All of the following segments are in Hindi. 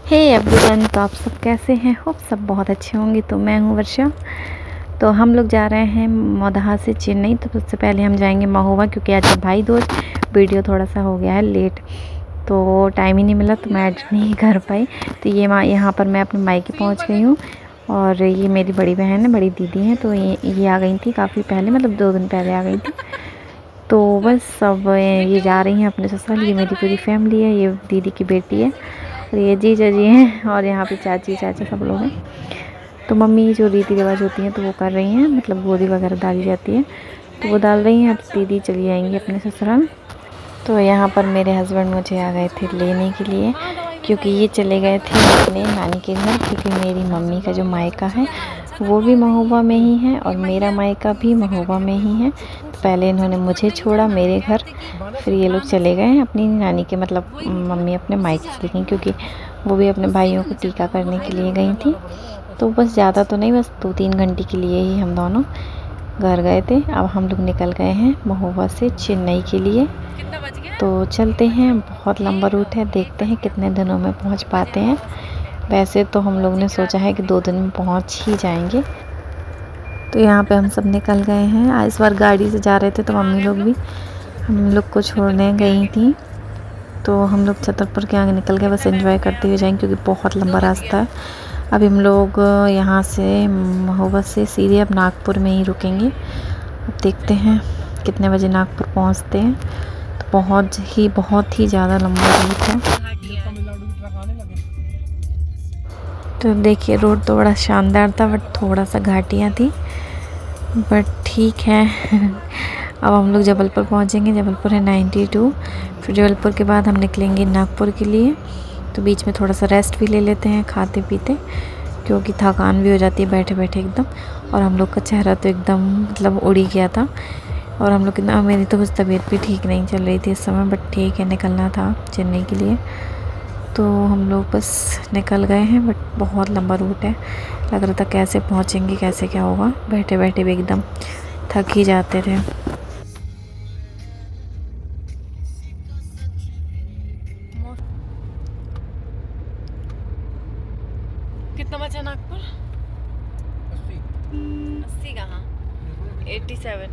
हे एवरीवन, तो आप सब कैसे हैं? होप सब बहुत अच्छे होंगे। तो मैं हूँ वर्षा। तो हम लोग जा रहे हैं मदहा से चेन्नई। तो सबसे पहले हम जाएंगे महोबा, क्योंकि आज है भाई दूज। वीडियो थोड़ा सा हो गया है लेट, तो टाइम ही नहीं मिला, तो मैं एडिट नहीं कर पाई। तो यहाँ पर मैं अपने मायके पहुँच गई हूँ। और ये मेरी बड़ी बहन है, बड़ी दीदी हैं। तो ये आ गई थी काफ़ी पहले, मतलब 2 दिन पहले आ गई थी। तो बस सब ये जा रही हैं अपने ससुराल। ये मेरी पूरी फैमिली है, ये दीदी की बेटी है, और ये जीजा जी हैं, और यहाँ पे चाची चाचा सब लोग हैं। तो मम्मी जो रीति रिवाज होती हैं तो वो कर रही हैं, मतलब गोदी वगैरह डाली जाती है तो वो डाल रही हैं। अब दीदी चली जाएंगी अपने ससुराल। तो यहाँ पर मेरे हस्बैंड मुझे आ गए थे लेने के लिए, क्योंकि ये चले गए थे अपने नानी के घर। क्योंकि मेरी मम्मी का जो मायका है वो भी महोबा में ही है, और मेरा मायका भी महोबा में ही है। तो पहले इन्होंने मुझे छोड़ा मेरे घर, फिर ये लोग चले गए हैं अपनी नानी के, मतलब मम्मी अपने मायके चली गई, क्योंकि वो भी अपने भाइयों को टीका करने के लिए गई थी। तो बस ज़्यादा तो नहीं, बस 2-3 घंटे के लिए ही हम दोनों घर गए थे। अब हम लोग निकल गए हैं महोबा से चेन्नई के लिए। तो चलते हैं, बहुत लंबा रूट है, देखते हैं कितने दिनों में पहुंच पाते हैं। वैसे तो हम लोग ने सोचा है कि 2 दिन में पहुंच ही जाएंगे। तो यहाँ पे हम सब निकल गए हैं। इस बार गाड़ी से जा रहे थे, तो मम्मी लोग भी हम लोग को छोड़ने गई थी। तो हम लोग छतरपुर के आगे निकल गए, बस एंजॉय करते हुए जाएंगे, क्योंकि बहुत लंबा रास्ता है। अभी हम लोग यहाँ से महोबा से सीधे अब नागपुर में ही रुकेंगे। अब देखते हैं कितने बजे नागपुर पहुँचते हैं। तो बहुत ही ज़्यादा लंबा रूट है। तो देखिए, रोड तो बड़ा शानदार था, बट थोड़ा सा घाटियाँ थी, बट ठीक है। अब हम लोग जबलपुर पहुँचेंगे। जबलपुर है 92। फिर जबलपुर के बाद हम निकलेंगे नागपुर के लिए। तो बीच में थोड़ा सा रेस्ट भी ले लेते हैं खाते पीते, क्योंकि थकान भी हो जाती है बैठे बैठे एकदम। और हम लोग का चेहरा तो एकदम मतलब उड़ ही गया था। और हम लोग ना, मेरी तो कुछ तबीयत भी ठीक नहीं चल रही थी इस समय, बट ठीक है, निकलना था चेन्नई के लिए। तो हम लोग बस निकल गए हैं, बट बहुत लंबा रूट है। लग रहा था कैसे पहुँचेंगे, कैसे क्या होगा, बैठे बैठे भी एकदम थक ही जाते थे। कितना बचा नागपुर? 80 कहाँ, 87।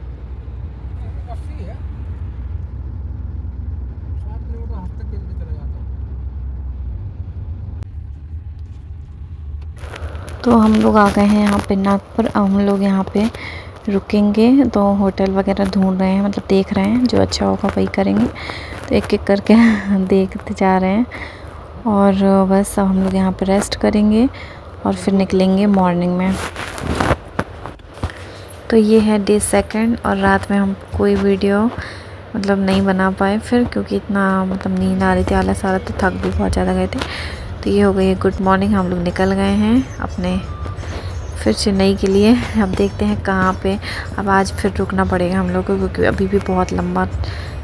80 है, 7 किलोमीटर हद तक जल्दी चला जाता है। तो हम लोग आ गए हैं यहाँ पे नागपुर। अब हम लोग यहाँ पे रुकेंगे। तो होटल वगैरह ढूंढ रहे हैं, मतलब देख रहे हैं, जो अच्छा होगा वही करेंगे। तो एक एक करके देखते जा रहे हैं। और बस अब हम लोग यहाँ पे रेस्ट करेंगे और फिर निकलेंगे मॉर्निंग में। तो ये है डे 2, और रात में हम कोई वीडियो मतलब नहीं बना पाए फिर, क्योंकि इतना मतलब नींद आ रही थी, आलस आ रहा था, थक भी बहुत ज़्यादा गए थे। तो ये हो गई है गुड मॉर्निंग। हम लोग निकल गए हैं अपने फिर चेन्नई के लिए। अब देखते हैं कहाँ पे। अब आज फिर रुकना पड़ेगा हम लोग को, क्योंकि अभी भी बहुत लंबा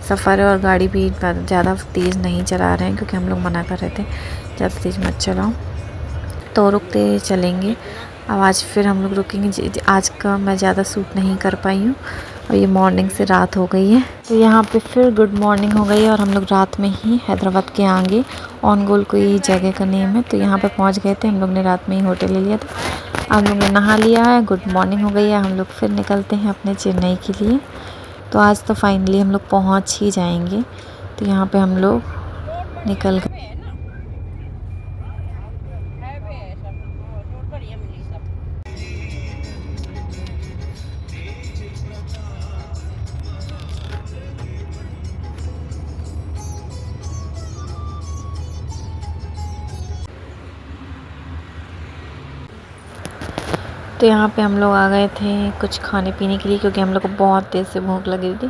सफ़र है, और गाड़ी भी ज़्यादा तेज़ नहीं चला रहे हैं, क्योंकि हम लोग मना कर रहे थे ज़्यादा तेज़ मत चलाओ। तो रुकते चलेंगे। अब आज फिर हम लोग रुकेंगे। आज का मैं ज़्यादा शूट नहीं कर पाई हूँ, और ये मॉर्निंग से रात हो गई है। तो यहाँ पे फिर गुड मॉर्निंग हो गई है, और हम लोग रात में ही हैदराबाद के आगे ऑन-गोल कोई जगह का नेम है, तो यहाँ पे पहुँच गए थे। हम लोग ने रात में ही होटल ले लिया था। हम लोग ने नहा लिया है, गुड मॉर्निंग हो गई है। हम लोग फिर निकलते हैं अपने चेन्नई के लिए। तो आज तो फाइनली हम लोग पहुँच ही जाएंगे। तो यहाँ पे हम लोग निकल गए। तो यहाँ पे हम लोग आ गए थे कुछ खाने पीने के लिए, क्योंकि हम लोग को बहुत तेज़ से भूख लगी थी।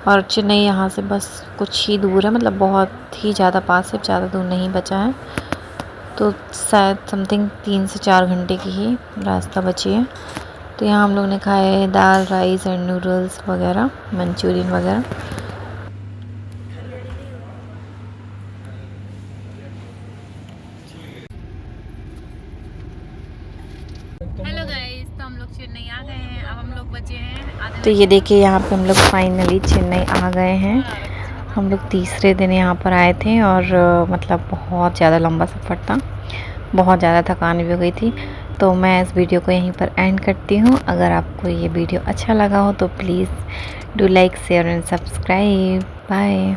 और चेन्नई यहाँ से बस कुछ ही दूर है, मतलब बहुत ही ज़्यादा पास है, ज़्यादा दूर नहीं बचा है। तो शायद समथिंग 3 से 4 घंटे की ही रास्ता बची है। तो यहाँ हम लोग ने खाए दाल, राइस एंड नूडल्स वगैरह, मंचूरियन वगैरह। हेलो गाइस, तो हम लोग चेन्नई आ गए हैं। अब हम लोग बचे हैं। तो ये देखिए, यहाँ पे हम लोग फाइनली चेन्नई आ गए हैं। हम लोग तीसरे दिन यहाँ पर आए थे और मतलब बहुत ज़्यादा लंबा सफ़र था, बहुत ज़्यादा थकान भी हो गई थी। तो मैं इस वीडियो को यहीं पर एंड करती हूँ। अगर आपको ये वीडियो अच्छा लगा हो तो please do like, share and subscribe. Bye.